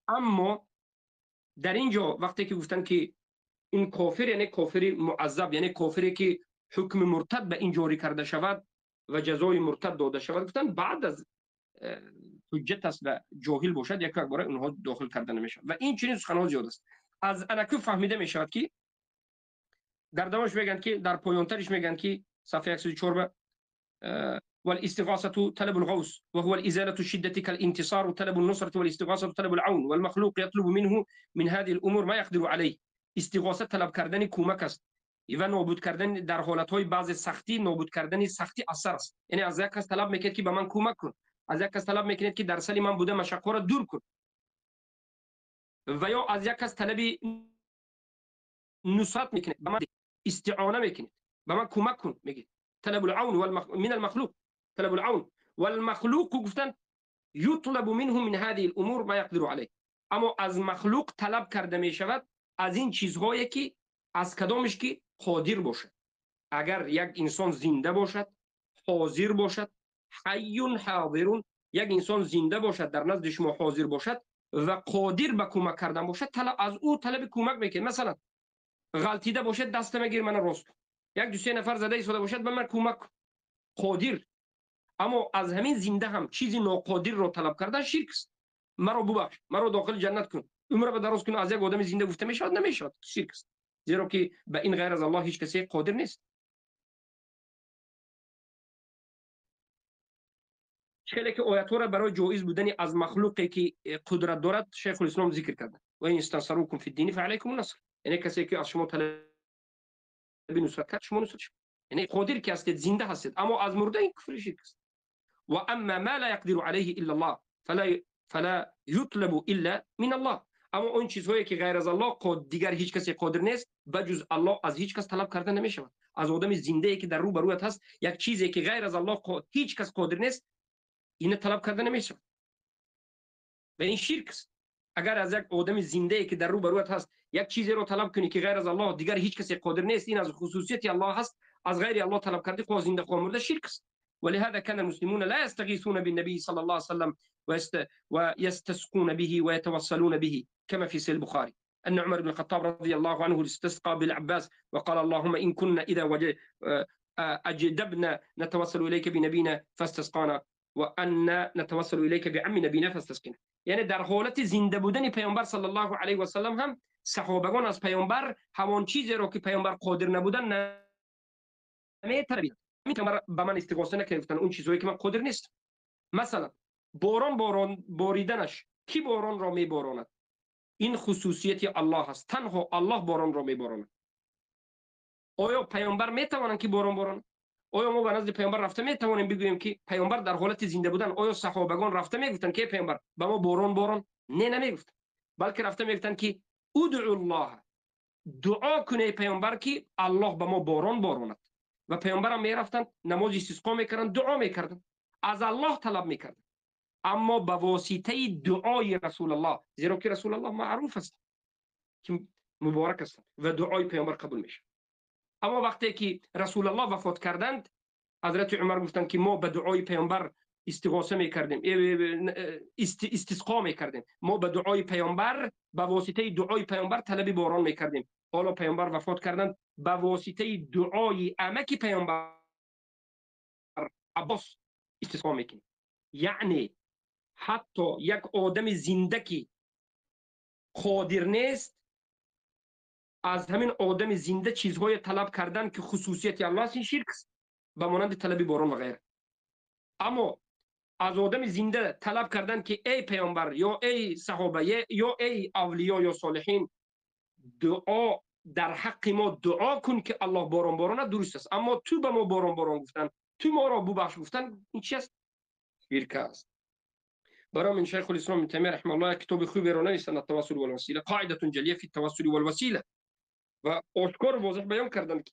اما در اینجا وقتی که گفتن که این کافر یعنی کافر معذب، یعنی کافری که حکم مرتد به این جاری کرده شود و جزای مرتد داده شود، گفتن بعد از حجت است و جاهل باشد یک بار اونها داخل کرده نمیشه. و این چنین سخنان زیاد است. از انکو فهمیده می شود که در دوامش میگن که در پایانترش میگن که صفحه 104 والاستغاثة طلب الغوث وهو الإزالة الشدة كالانتصار طلب النصرة والاستغاثة طلب العون والمخلوق يطلب منه من هذه الأمور ما يقدر عليه. استغاثه طلب کردن کمک است و نابود کردن در حالتهای بعض سختی، نابود کردن سختی اثر است. یعنی از یک کس طلب میکنید که به من کمک کن، از یک کس طلب میکنید که در سلی من بوده مشقه را دور کن، و یا از یک کس طلب نصرت میکنید، به من استعانه میکنید، به من کمک کن، میگید طلب العون من المخلوق طلب العون والمخلوق گفتن یطلب منه من هذه الامور ما يقدر عليه. اما از مخلوق طلب کرده می شود از این چیزهایی که از کدامش که قادر باشد. اگر یک انسان زنده باشد، حاضر باشد، حی حاضر، یک انسان زنده باشد در نزد شما حاضر باشد و قادر به کمک کردن باشد، از او طلب کمک میکنید. مثلا غلطیده باشد دست میگیر من راست کن، یک دو سه نفر زده ایستاده باشد به من کمک قادر. اما از همین زنده هم چیزی ناقادر را طلب کردن شرک است. مرا ببخش، مرا داخل جنت کن، عمر به دراز کن، از یک آدم زنده گفته میشود؟ نمیشود، شرک است. زیرا که به این غیر از الله هیچ کسی قادر نیست. خیلی که آیات را برای جایز بودن از مخلوقی که قدرت دارد شیخ الاسلام ذکر کرده. و این استنصروکم فی الدین فعلیکم النصر. یعنی کسی که از شما طلب نصرت کرد شما نصرت شد. یعنی قادر که هستید، زنده هستید، اما از مرده این کفر شرک است. و اما ما لا يقدر عليه الا الله فلا يطلب الا من الله. اما اون چیزهایی که غیر از الله دیگر هیچ کسی قادر نیست بجز الله، از هیچ کس طلب کرده نمی شود. از آدم زنده ای که در رو بروت هست، یک چیزی که غیر از الله هیچ کس قادر نیست، این طلب کرده نمی شود. و این شرک است. اگر از یک آدم زنده ای که در رو بروت هست یک چیزی رو طلب کنی که غیر از الله دیگر هیچ کسی قادر نیست، این از خصوصیت الله هست، از غیر الله طلب کردی خو زنده خو مرده شرک است. ولهذا كان المسلمون لا يستغيثون بالنبي صلى الله عليه وسلم ويستسقون به ويتوصلون به كما في سهل البخاري أن عمر بن الخطاب رضي الله عنه استسقى بالعباس وقال اللهم إن كنا إذا أجدبنا نتوصل إليك بنبينا فاستسقانا وأن نتوصل إليك بعم نبينا فاستسقنا. یعنی در حالت زنده بودن پیامبر صلی الله علیه و سلم هم صحابگان از پیامبر همان چیزی رو که پیامبر قادر نبودن نمی‌طلبیدند. پیامبر به من استغاثه نکردن اون چیزایی که من قادر نیست. مثلا باران باریدنش، کی باران را میباراند؟ این خصوصیت الله است، تنها الله باران را میباراند. آیا پیامبر میتوانند که باران بارانند؟ آیا ما به نزد پیامبر رفته میتوانیم بگوییم که پیامبر در حالت زنده بودن آیا صحابگان رفته میگفتن که پیامبر به ما باران؟ نه، نمیگفتن، بلکه رفته میگفتن که ادعوا الله، دعا کنه پیامبر که الله به ما باران باراند. و پیامبر هم میرفتن نماز استسقا میکردن، دعا میکردن، از الله طلب میکردن، اما به واسطه دعای رسول الله، زیرا که رسول الله معروف است که مبارک است و دعای پیامبر قبول میشه. اما وقتی که رسول الله وفات کردند، حضرت عمر گفتند که ما به دعای پیامبر استغاثه میکردیم، استسقا میکردیم، ما به دعای پیامبر، به واسطه دعای پیامبر طلب باران میکردیم. حالا پیامبر وفات کردند، به واسطه دعای عمک پیامبر عباس استسقا میکنیم. یعنی حتی یک آدم زنده که قادر نیست از همین آدم زنده چیزهای طلب کردن که خصوصیت الله است، این شرک است، به مانند طلب باران و غیره. اما از آدم زنده طلب کردن که ای پیامبر یا ای صحابه یا ای اولیا یا صالحین دعا در حق ما دعا کن که الله باران باران، درست است. اما تو به ما باران باران گفتن، تو ما را ببخش گفتن، این چی است؟ شرک است. برای من شیخ الاسلام ابن تیمیه رحمه الله کتاب خوبی را نوشتند، التواصل والوسیله، قاعده جلیه فی التواصل والوسیله، و آشکار واضح بیان کردند که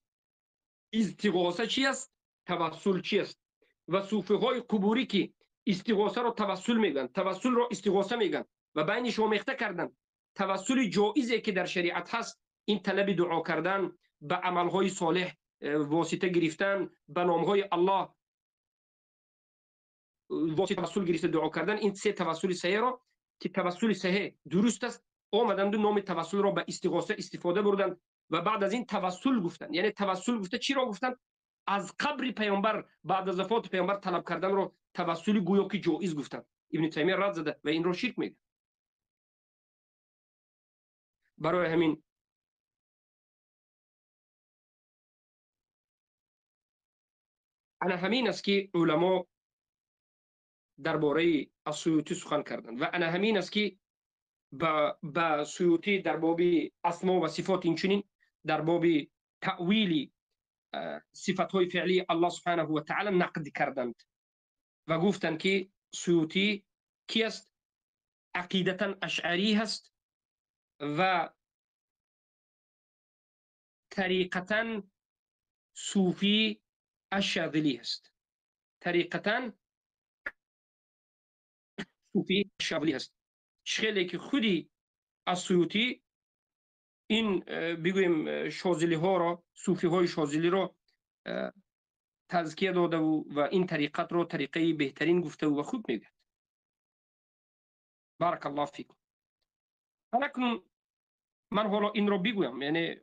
استغاثه چی است، توسل چی است. و صوفی های قبوری که استغاثه را توسل میگن، توسل را استغاثه میگن و بینش آمیخته کردن. توسل جایزی که در شریعت هست این طلب دعا کردن، به عملهای صالح واسطه گرفتن، به نامهای الله واسطه توسل گرفته دعا کردن. این سه توسل صحیح را که توسل صحیح درست است آمدند نام توسل را به استغاثه استفاده بردند و بعد از این توسل گفتند. یعنی توسل گفته چی را گفتند؟ از قبر پیامبر بعد از وفات پیامبر طلب کردن را توسل گویا که جایز گفتند. ابن تیمیه رد زده و این را شرک میگه. برای همین انا همین است که علما درباره السیوطی سخن کردند و انا همین است که با سیوطی در باب اسما و صفات اینچنین در باب تأویل صفات های فعلی الله سبحانه و تعالی نقد کردند و گفتند که سیوطی کی است؟ عقیدتا اشعری هست و طریقتا صوفی الشاذلی هست. طریقتا صوفی الشاذلی هست. خیلی که خودی از سیوطی این بگویم شاذلی ها را، صوفی های شاذلی را تزکیه داده و این طریقت رو طریقه بهترین گفته و خوب میگه. بارک الله فیکم. حالا من حالا این رو بگویم، یعنی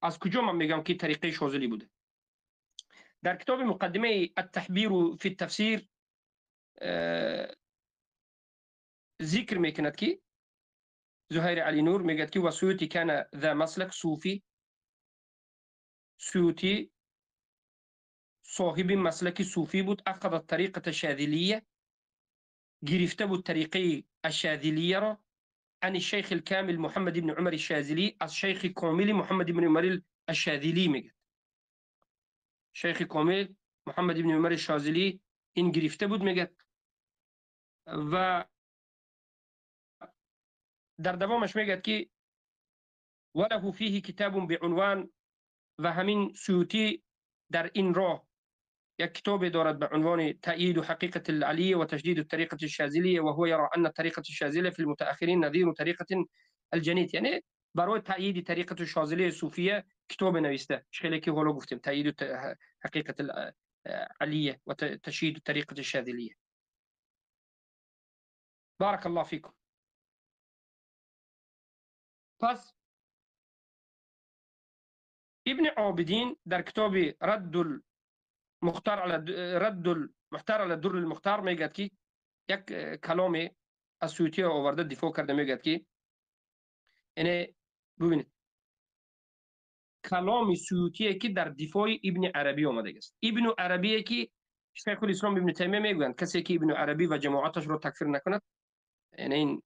از کجا من میگم که طریقه شاذلی بوده. در کتاب مقدمه التحبیر فی التفسیر ذکر میکند که زهیر علی نور میگه که وسیوطی کان ذا مسلک صوفی، سیوطی صاحب مسلک صوفی بود. اخذ الطریقه الشاذلیه، گرفته بود طریقه الشاذلیه را عن الشيخ الكامل محمد بن عمر الشاذلي، از شیخ کامل محمد بن عمر الشاذلی میگه. شیخ کامل محمد بن عمر الشاذلی این گرفته بود میگه و در دوامش میگه که وله فيه کتاب بعنوان، و همین سیوطی در این راه یک کتاب دارد به عنوان تأیید حقیقة العلیه و تجدید الطریقة الشاذلیه، و هو يرى ان طریقة الشاذلیه في المتأخرین نظیر طریقة الجنید. یعنی برای تأیید طریقة الشاذلیه صوفیه کتاب نوشته، خیلی که حالا گفتیم تأیید حقیقة العلیه و تجدید الطریقة الشاذلیه. بارک الله فیکم. پس ابن عابدین در کتاب رد المختار على الدر المختار میگه که یک کلام از سیوطی آورده دفاع کرده، میگه که یعنی ببینید کلام سیوطی که در دفاع ابن عربی آمده است. ابن عربی که شیخ الاسلام ابن تیمیه میگویند کسی که ابن عربی و جماعتش رو تکفیر نکند، یعنی این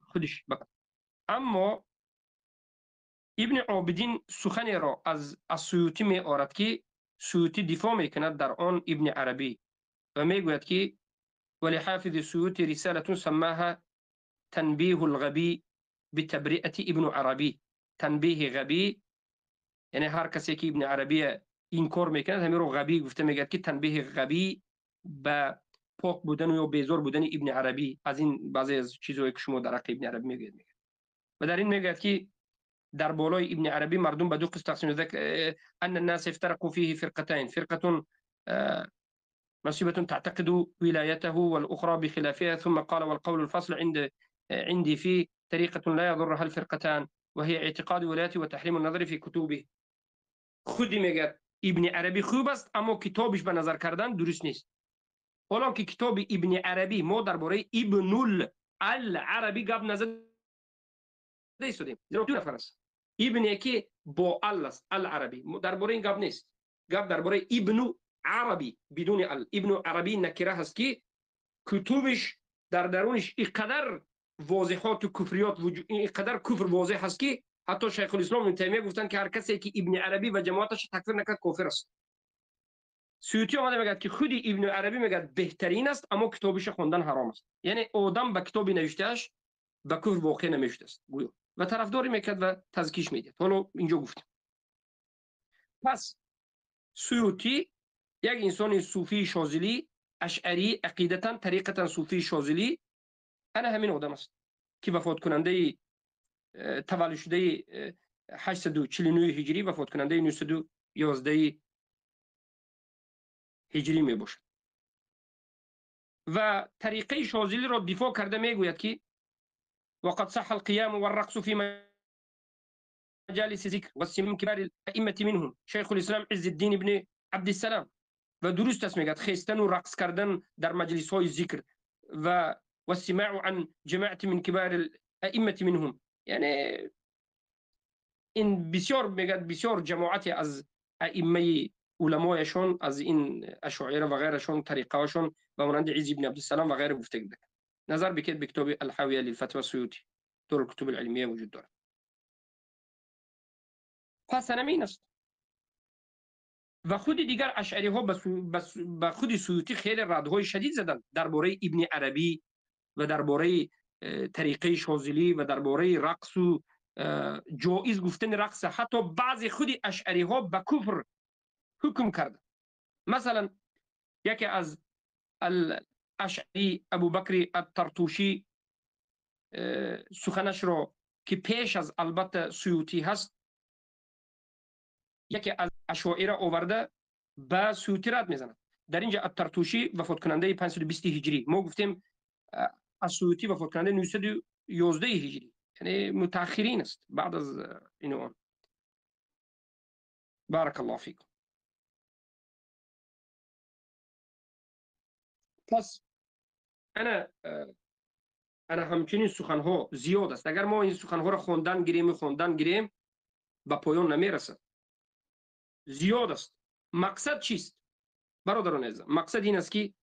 خودش بقید. اما ابن عابدین سخنی را از سیوطی می آورد که سیوطی دفاع میکند در آن ابن عربی و میگوید که ولحافظ السیوطی رسالة سماها تنبیه الغبی بتبرئة ابن عربی. تنبیه غبی یعنی هر کسی که ابن عربی این کار میکند همین رو غبی گفته، میگه که تنبیه غبی به پاک بودن یا بیزار بودن ابن عربی از این بعضی از چیزایی که شما در حق ابن عربی میگید. و در این میگه که در بالای ابن عربی مردم به دو قسم تقسیم شده، ان الناس افترقوا فيه فرقتين، فرقه نصيبة تعتقد ولايته والاخرى بخلافها، ثم قال والقول الفصل عندي فيه طريقه لا يضرها الفرقتان وهي اعتقاد ولايته وتحريم النظر في كتبه. خودی میگه ابن عربی خوب است اما کتابش به نظر کردن درست نیست. حالا که کتاب ابن عربی ما درباره ابن العربی گپ نزد ایستادیم، زیرا دو نفر است. ابن یکی با ال است، العربی. درباره این گپ نیست، گپ درباره ابن عربی بدون ال. ابن عربی نکره هست که کتبش در درونش اینقدر واضحات و کفریات وجود، اینقدر کفر واضح هست که حتی شیخ الاسلام ابن تیمیه گفتن که هر کسی که ابن عربی و جماعتش تکفیر نکرد کافر است. سیوطی آمده میگه که خود ابن عربی میگه بهترین است اما کتابش خوندن حرام است. یعنی آدم به کتابی نوشتهش به کفر واقع نمیشته است گویا، و طرفداری میکرد و تزکیش میدید. حالا اینجا گفتم. پس سیوطی یک انسان صوفی شاذلی اشعری عقیدتا طریقتا صوفی شاذلی، انا همین آدم است که وفات کننده تولد شده 849 هجری، وفات کننده 911 هجری می باشد. و طریقه شاذلی را دفاع کرده میگوید که وقد صح القيام والرقص في مجالس ذكر والسماع من كبار الائمه منهم شيخ الاسلام عز الدين ابن عبد السلام. و درست است میگه خیستن و رقص کردن در مجلس های ذکر و والسماع عن جماعه من كبار الائمه منهم، یعنی این بسیار میگه بسیار جماعت از ائمه علمایشون از این اشاعره و غیرشون طریقه هاشون و مانند عز ابن عبد السلام و غیره گفته بوده. نظر بکید به کتاب الحاویه للفتوى السیوطی، دور الکتب العلمیه وجود دارد. پس همین است. و خود دیگر اشعری ها به خود سیوطی خیلی ردهای شدید زدند درباره ابن عربی و درباره طریقه شاذلی و درباره رقص و جایز گفتن رقص. حتی بعضی خود اشعری ها به کفر حکم کرد. مثلا یکی از الاشعری ابو بکر الطرطوشی سخنش را که پیش از البته سیوطی هست، یکی از اشاعره آورده به سیوطی رد میزند. در اینجا الطرطوشی وفات کننده 520 هجری، ما گفتیم از سیوطی وفات کننده 911 هجری، یعنی متأخرین است بعد از اینو. بارک الله فیکم. پس انا همچنین سخنها زیاد است. اگر ما این سخنها را خواندن گیریم به پایان نمیرسد. زیاد است. مقصد چیست برادران عزیز؟ مقصد این است که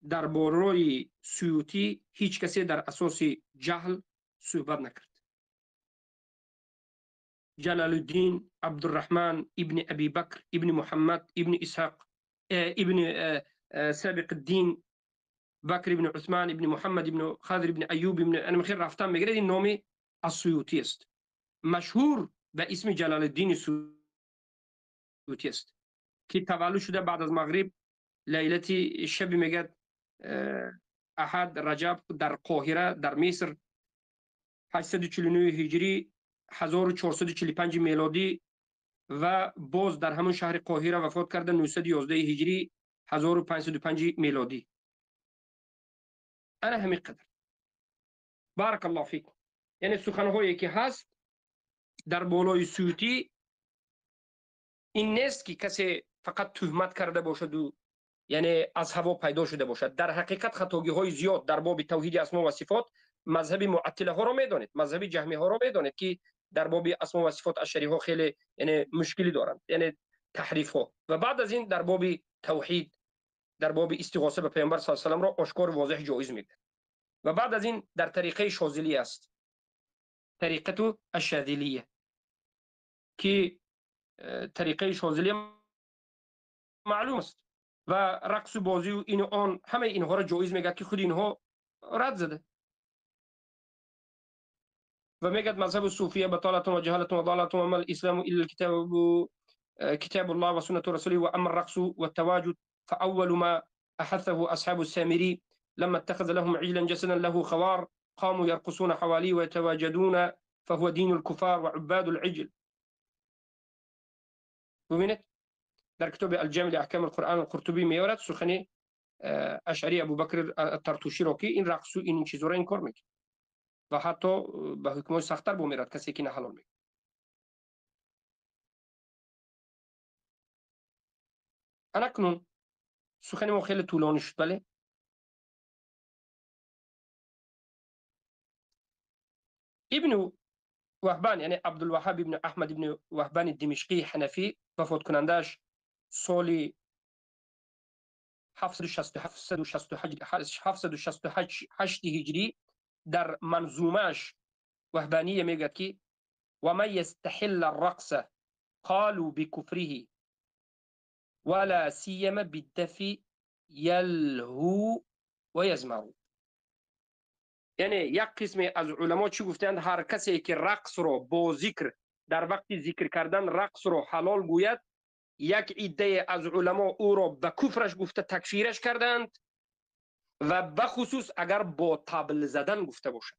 در باره سیوطی هیچ کسی در اساس جهل صحبت نکرد. جلال الدین عبدالرحمن ابن ابی بکر ابن محمد ابن اسحاق ابن سابق الدین بکر ابن عثمان ابن محمد ابن خضر ابن ایوب ابن، انا میخوام رفتم میگه این نام السیوطی است، مشهور به اسم جلال الدین سیوطی است که تولد شده بعد از مغرب لیلتی شب میگه احد رجب در قاهره در مصر 849 هجری 1445 میلادی و باز در همون شهر قاهره وفات کرده 911 هجری 1505 میلادی. انا همین قدر. بارک الله فیکم. یعنی سخنهایی که هست در بالای سیوطی این نیست که کسی فقط تهمت کرده باشد و یعنی از هوا پیدا شده باشد. در حقیقت خطاگی های زیاد در باب توحید اسما و صفات مذهب معطله ها را میدانید، مذهب جهمی ها را میدانید که در باب اسما و صفات اشعری ها خیلی یعنی مشکلی دارند، یعنی تحریف ها. و بعد از این در باب توحید، در باب استغاثه به پیامبر صلی الله علیه و آله را آشکار واضح جایز میده. و بعد از این در طریقه شاذلی است، طریقه الشاذلیه، که طریقه شاذلی معلوم است و رقص و بازی و این و آن همه اینها را جایز میگه که خود اینها رد زده و میگه مذهب صوفیه بطالت و جهالت و ضلالت و ما الاسلام الا الكتاب كتاب الله وسنه رسوله واما الرقص والتواجد فاول ما احثه اصحاب السامري لما اتخذ لهم عجلا جسدا له خوار قاموا يرقصون حواليه ويتواجدون فهو دين الكفار وعباد العجل. ببینید در کتاب الجامع لاحکام القرآن القرطبی میارد سخن اشعری ابو بکر الطرطوشی را که این رقص و این چیزا را انکار میکنه و حتی به حکمای سخت‌تر میرد کسی که نه حلال میکنه. انا کنون سخن ما خیلی طولانی شد، بله ابن وهبان یعنی عبدالوهاب ابن احمد ابن وهبان دمشقی حنفی وفات کنندش سال 768 هجری در منظومش وهبانیه میگه که و من یستحل الرقص قالوا بكفره ولا سيما بالدفي يلهو و یزمرو. یعنی یک قسم از علما چی گفتند؟ هر کسی که رقص رو با ذکر در وقت ذکر کردن رقص رو حلال گوید، یک عده از علما او را به کفرش گفته تکفیرش کردند و بخصوص اگر با طبل زدن گفته باشد.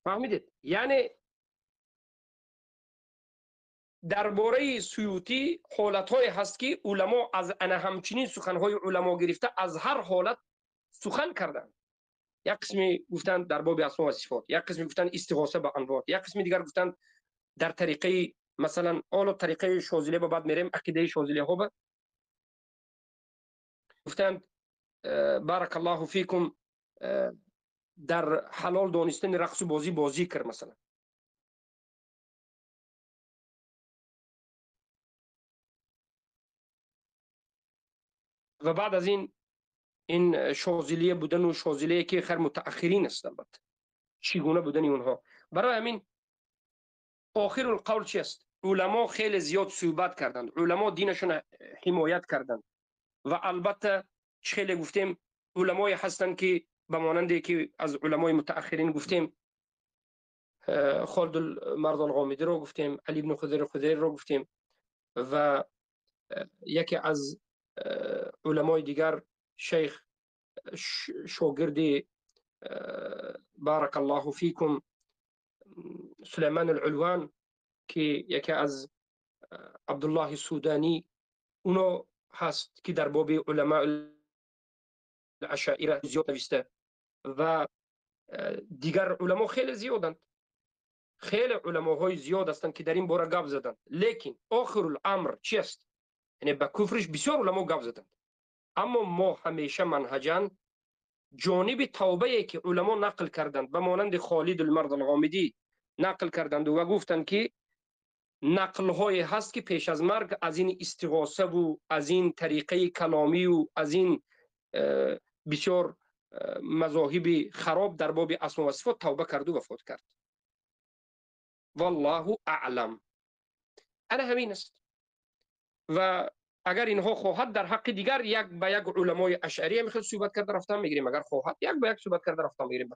فهمیدید؟ یعنی درباره سیوطی حالت‌های هست که علما از انا همچنین سخن‌های علما گرفته از هر حالت سخن کردند. یک قسمی گفتند در باب اسماء و صفات، یک قسمی گفتند استغاثه به انوار، یک قسم دیگر گفتند در طریقه مثلا اول طریقه شاذلی به بعد میریم عقیده شاذلی ها گفتند بارک الله فیکم در حلال دانستن رقص و بازی با ذکر مثلا. و بعد از این شاذلیه بودن و شاذلیه که خیر متأخرین است البته چگونه بودن اونها. برای همین آخر القول چی است؟ علما خیلی زیاد صحبت کردند، علما دینشون حمایت کردند و البته خیلی گفتیم علمای هستند که به مانندی که از علمای متأخرین گفتیم خالد المرد الغامدی رو گفتیم، علی بن خضیر رو گفتیم و یکی از علمای دیگر شیخ شاگرد بارک الله فیکم سلیمان العلوان که یکی از عبدالله سودانی اونو هست که در باب علماء الاشاعره زیاد نوشته و دیگر علما خیلی زیادند، خیلی علماهای زیاد هستند که در این باره گپ زدند. لیکن آخر الامر چی است؟ یعنی به کفرش بسیار علما گپ زدند، اما ما همیشه منهجاً جانب توبه که علما نقل کردند به مانند خالد المرد الغامدی نقل کردند و گفتند که نقل های هست که پیش از مرگ از این استغاثه و از این طریقه کلامی و از این بسیار مذاهب خراب در باب اسماء و صفات توبه کرد و وفات کرد. والله اعلم. انا همین است. و اگر اینها خواهد در حق دیگر یک به یک علمای اشعری میخواد صحبت کرده رفتن میگیریم، اگر خواهد یک به یک صحبت کرده رفتن میگیریم.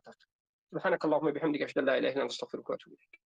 سبحانك اللهم وبحمدك اشهد ان لا اله الا انت استغفرك واتوب اليك.